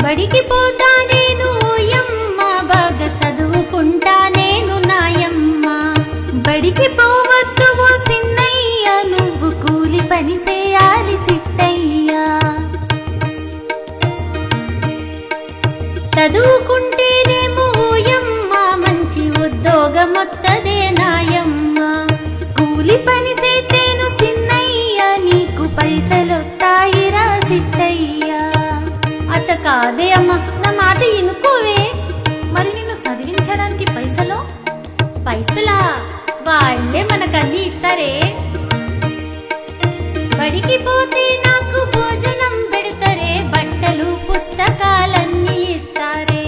బడికి పోతా నేను ఓయమ్మ, బాగా చదువుకుంటా నేను నాయమ్మ. బడికి పోవద్దు ఓ సిన్నయ్య, నువ్వు కూలి పని చేయాలి సిట్టయ్యా. చదువుకుంటేనేమో ఓయమ్మ మంచి ఉద్యోగమొత్తదే నాయమ్మ. కూలి పని చేతేను సిన్నయ్య, నీకు పైసలొత్తాయిరా సిట్టయ్యా. అట్ట కాదే అమ్మ, నా మాట ఇనుకోవే. మరి నిన్ను చదివించడానికి పైసలా వాళ్ళే మనకన్నీ ఇస్తారే. బడికి పోతే నాకు భోజనం పెడతారే, బట్టలు పుస్తకాలన్నీ ఇస్తారే.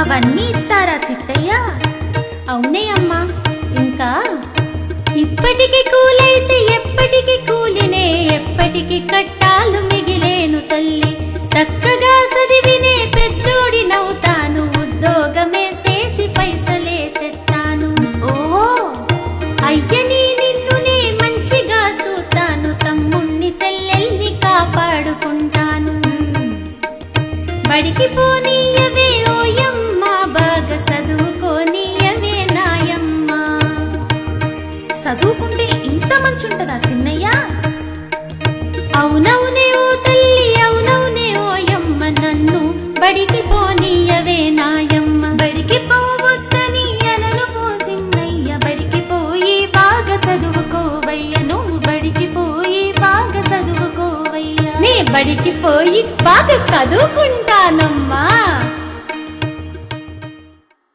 అవన్నీ ఇస్తారా సిట్టయ్యా? అవునే అమ్మా. ఇంకా ఇప్పటికి కూలైతే ఎప్పటికి కూలినే, ఎప్పటికి కట్టాలు మిగిలేను తల్లి. చక్కగా చదివినే పెద్దోడి నవ్వుతాను, ఉద్యోగమే చేసి పైసలే తెత్తాను. ఓ అయ్యని నిన్నునే మంచిగా చూతాను, తమ్ముణ్ణి సెల్లెల్ని కాపాడుకుంటాను. బడికి పోనీయవే ఓయమ్మ, బాగా చదువుకోనీయవే నాయమ్మ. చదువుకుంటే ఇంత మంచి ఉంటదా